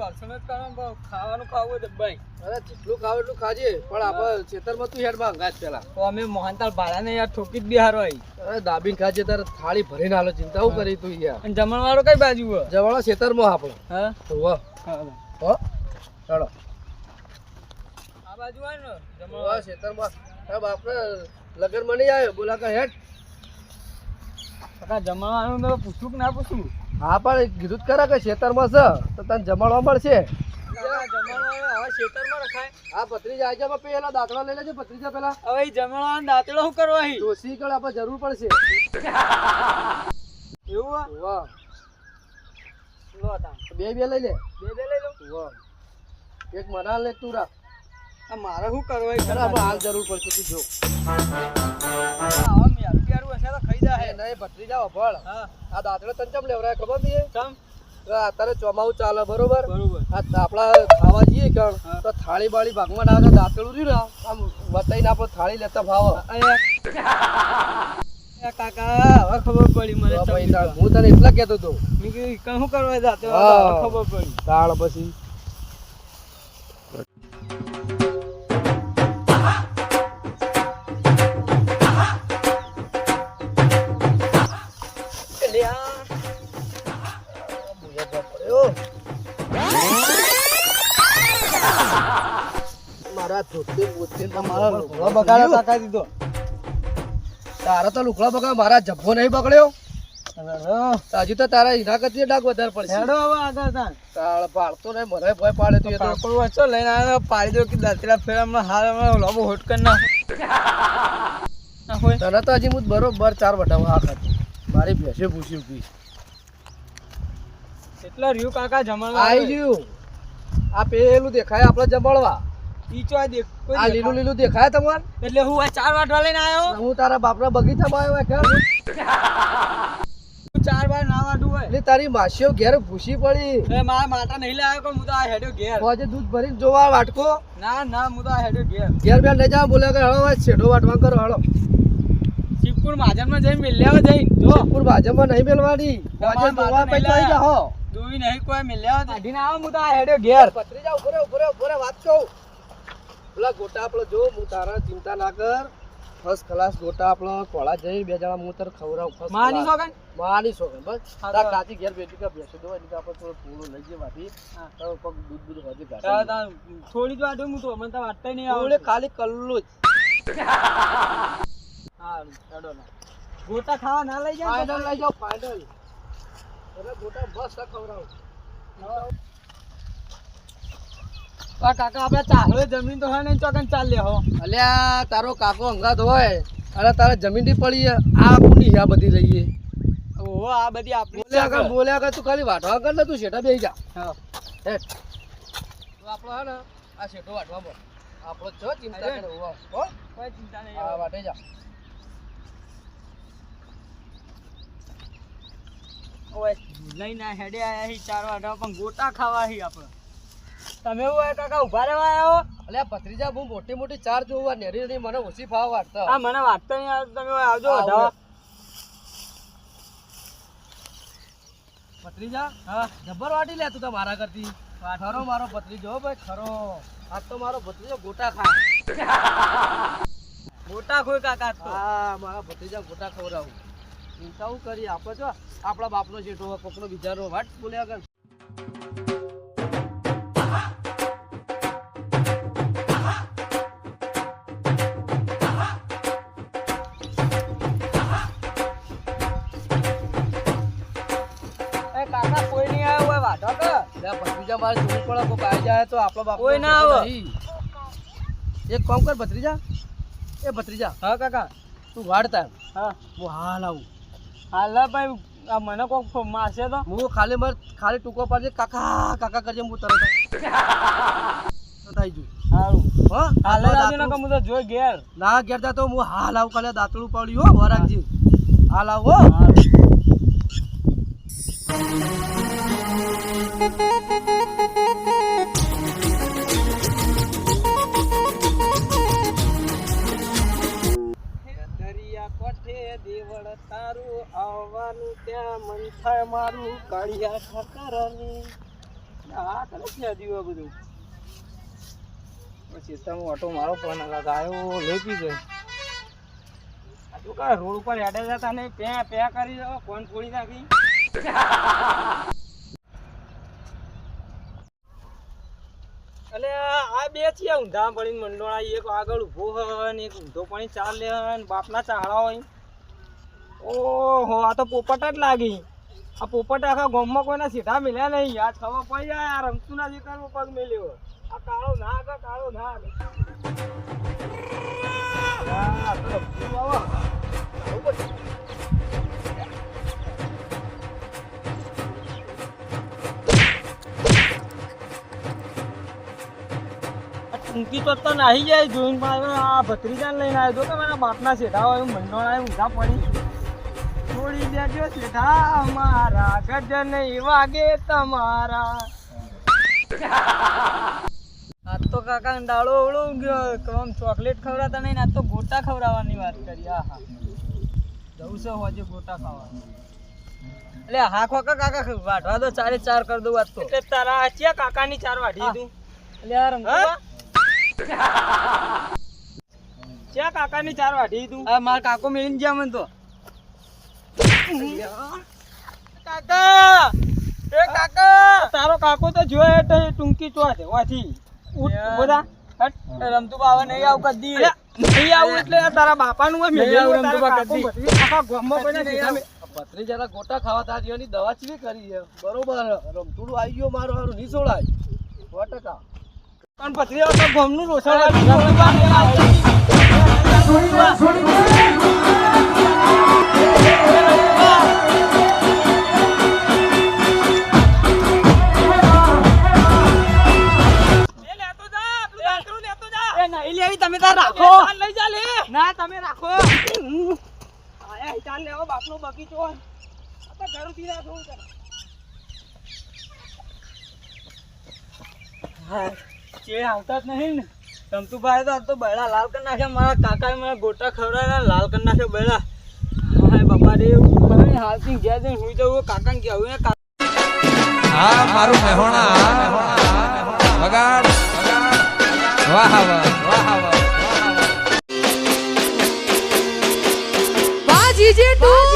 દર્શન જ કરવા ખાવાનું ખાવું છે ભાઈ. અરે જેટલું ખાવ એટલું ખાજે પણ આપણે ખેતરમાં તું હેડ માં અંગાજ પેલા તો અમે મોહનતાલ ભાડાને યાર ઠોકી જ બિહારો અહીં. અરે દાબીન ખાજે તારે થાળી ભરીને હાલો ચિંતા હું કરી તું યાર અને જમણવાળો કઈ બાજુ હે? જવાળો ખેતરમાં આપણો હા વાહ હો ચાલો આ બાજુ હોય ને વાહ જમણવાળો. ખેતરમાં હા બાપરે લગન માં નહીં આવ્યો બોલા કે હેડ કાકા જમણવાળું તો પૂછું કે ના પૂછું? હા પણ કીધું જ ખરા કે ખેતરમાં છે તો તને જમાડવા મળશે કાકા જમણવાળો હવે ખેતરમાં રખાય. હા ભત્રીજા આજે પેલા દાંતડા લઈ લેજે ભત્રીજા પેલા હવે ઈ જમણવાળાને દાંતેડો શું કરવા અહીં? ડોસી કળ આપણે જરૂર પડશે એવું હે? વાહ લો તાન. બે લઈ લે બે લઈ લો. વાહ એક મનાલ ને તું રાખ આ મારે શું કરવા અહીં? ખરા આપણે હાલ જરૂર પડશે તું જો હવે મેરું પ્યારું હશે તો ખાઈ જાય. નહીં ભત્રીજા વફળ હા આ દાંતડા તને ચમ લેવરાય ખબર નહીં ચમ અત્યારે ચોમાવું ચાલે બરોબર બરોબર. આ આપડા ખાવા જઈએ કણ હા. તો થાળી બાળી ભાગમાં ડાળે દાંતેડું રહ્યું ને આમ બતાઈને આપણે થાળી લેતા ભાવ અહીંયા કાકા હવે ખબર પડી મને. હું તને એટલા કહેતો હતો મેં કીધું ઈકણ શું કરવા જાતે? હા. હવે ખબર પડી. તાળ પછી લે આ મારા ધોતી બોતી મારા લુગડા બગાડ્યા કાકા દીધો. તારા તો લુકડા બગાડ મારા જબ્બો નહીં બગડ્યો હેડો હજુ તો તારા એના કરતી ડાક વધારે પડશે હવે આગળ તાન. તાળ પાડતો નહીં મને ભય પાડે તું એ તો કાકડું વાંચો લઈને આવ્યો પાડી દો કે દાંતેડા ફેર હમણાં હાલ હમણાં લોબો હોટ કરી નાખ. ના હોય તને તો હજી હું બરોબર 4 વટાવા આ ખાતી મારી ભેંસે પૂછ્યું કે એટલા રહ્યું કાકા જમણવા આઈ ગયું આ પેલું દેખાય આપણે જમાડવા ઈ ચો દેખ કોઈ આ લીલું લીલું દેખાય તમારે એટલે હું આ 4 વાટવા લઈને આવ્યો. હું તારા બાપના બગીચામાં આવ્યો કે હું 4 વાર ના વાટું હોય એટલે તારી માસીઓ ઘેર ભૂસી પડી એ મારા માટા નહીં લાવ્યો કે હું તો આ હેડ્યો ઘેર. આજે દૂધ ભરીને જોવા વાટકો ના ના હું તો આ હેડ્યો ઘેર. ઘેર બેન લઈ જાવ બોલે કે હળો છેડો વાટવા કરો હળો શિવપુર મહાજનમાં જઈને મિલ્યા જઈને જો શિવપુર ભાજપમાં નહીં મેલવાની આજે જોવા પૈસા આવી જાઓ દુવી નહીં કોઈ મિલ્યા કાઢીને આવો હું તો આ હેડ્યો ઘેર. પત્રીજા ઉભો રે વાત કહું પેલા ગોટા આપણે જો હું તારા ચિંતા ના કર ફર્સ્ટ ક્લાસ ગોટા આપણે કોળા જઈ 2 જણા હું તને ખવડાવું ફર્સ્ટ માની સોગન માની સોગન બસ હા, તાર તો. કાચી ઘેર બેઠી કા બેસો દો એટલે આપણે થોડું પૂરું લઈ જઈએ વાથી હા. તો પગ દૂધ હજી તાર ગાતા થોડી જ વાટું હું તો મને તો વાટતા નહીં ઓલે આવડે. ખાલી કલ્લું જ હારું હેડો ના. ગોટા ખાવા ના લઈ જાય ફાઇનલ લઈ જાઓ ફાઇનલ અરે ગોટા બસ ખવડાવું આ કાકા આપણે ચાલે જમીન તો હોય ને ચોકન ચાલ લે હો. અલ્યા તારો કાકો અંગાત હોય અને તારે જમીન ની પડી આ કુની આ બધી લઈએ ઓહો આ બધી આપણી બોલ્યા કર તું ખાલી વાટવા કર ને તું શેઠા બેસી જા હા. હેઠ તો આપણો હે ને આ શેઠો વાટવા મળ આપણો છો ચિંતા અરે. કરે હો કોઈ ચિંતા નહીં. આ વાટે જા ઓય લઈને હેડે આયા હી 4 વાટવા પણ ગોટા ખાવા હી આપણે. તમે ઓય કાકા ઉભા રહેવા આવો. અલ્યા ભત્રીજા હું મોટી મોટી ચાર જોવા નેરી નેરી મને ઓછી ભાવ વાટતા આ મને વાટતા નહીં આવડતું. તમે ઓય આવજો આવો. વધાવા. ભત્રીજા હા જબર વાટી લે તું તો મારા કરતી ખરો મારો ભત્રીજો હો ભાઈ ખરો આજ તો મારો ભત્રીજો ગોટા ખાય ગોટા ખોય કાકા તો. હા મારા ભત્રીજા ગોટા ખવડાવું ચિંતા હું કરી આપણે જો આપણા બાપનો શેઠો હોય કોકનો બીજાનો વાટ બોલ્યા કર એ કાકા કોઈ નહીં આવ્યો ઓય વાટવા કે. ભત્રીજા મારે જોવું પડે કોક આવી જાય તો આપણો બાપ કોઈ ના આવે. એક કામ કર ભત્રીજા એ ભત્રીજા હા કાકા તું વાડતા હા હું હાલ આવું હાલા ભાઈ આ મને કોક મારશે તો. હું ખાલી ટૂંકો પાડજે કાકા કાકા કરજે હું તરત થઈ જુ હારું હો હાલે આવજો ને કે હું તો જોઈ ઘેર. ના ઘેર જા તો હું હાલ આવું કાલે દાંતડું પડ્યું હો વરાગજી હાલ આવો દરિયા કોઠે દેવળ તારું આવવાનું ત્યાં મન થાય મારું કાળિયા ઠાકરની હા તને ક્યાં દીવા બધું પછી તમે ઓટો મારો પણ આવ્યો લઈ પી ગયો. આ તું કા રોડ ઉપર હેડે જતા નહીં પે પે કરી દો ફોન ફોડી નાખી. અલે આ બે છે ઊંધા પડીને મંડોળા એક આગળ ઊભો હોય ને એક ઊંધો પડી ચાલે ને બાપના ચાહડા હોય. ઓહો આ તો પોપટ જ લાગી. આ પોપટ આખા ગામમાં કોઈના સીધા મિલ્યા નહીં. યાદ ખબર પડી જાય આ રમતું ના જીતરમાં પગ મેલ્યો. આ કાળો નાગ કાળો નાગ. આ તો રમતું આવો. ઊંઘી તો નાહી જાય જોઈને પણ આ ભત્રીજાને લઈને આવ્યો તો મારા બાપના શેઠા હોય મંડોળા ઊંધા પડી છોડી દેજો શેઠા મારા ગજન નહીં વાગે તમારા. આજ તો કાકા દાડો ઓળો ગયો આમ ચોકલેટ ખવડાવતા નહીં ને આજ તો ગોટા ખવડાવવાની વાત કરી. આ હા જવું છે હોજે ગોટા ખાવા. એટલે હા ખોકા કાકા વાઢવા દો 4.5 કરી દઉં આજ તો. એટલે તારા આચિયા કાકાની 4 વાઢી તું. એટલે યાર ક્યાં કાકાની 4 વાઢી તું. આ મારા કાકો મેળીને ગયા મને તો. કાકા એ કાકા તારો કાકો તો જોયે એટલે ટૂંકી ચો છે વાથી બોલા રમતું બાવા નહીં આવ કદી નહીં આવું એટલે તારા બાપાનું હોય મેં રમતું બા કદી આખા ગામમાં કોઈને નહીં ભત્રીજાના ગોટા ખાવા તારીઓની દવા ચીવી કરી છે બરોબર. રમતુડું આવી ગયો મારો હારું નહીં સોળાય 100%. પણ પથરી તો ગામનું રોસણ તમે તાર રાખો લઈ જા લે ના તમે રાખો. આયા હિતાન લેવો બાપનો બગીચો આપણે ઘરથી રાખો. હા ચે આવતા જ નહીં ને રમતુભાઈ તો આજ તો બૈડા લાલ કરી નાખ્યા. મારા કાકાએ મને ગોટા ખવડાવ્યા લાલ કરી નાખ્યા બૈડા. હા બાપા રે હાલથી ગયા જઈને સુઈ જવું કાકાને કહેવું ને હા મારું મહેણા વગાડ વાહ વાહ વાહ વાહ વાહ જીજે તું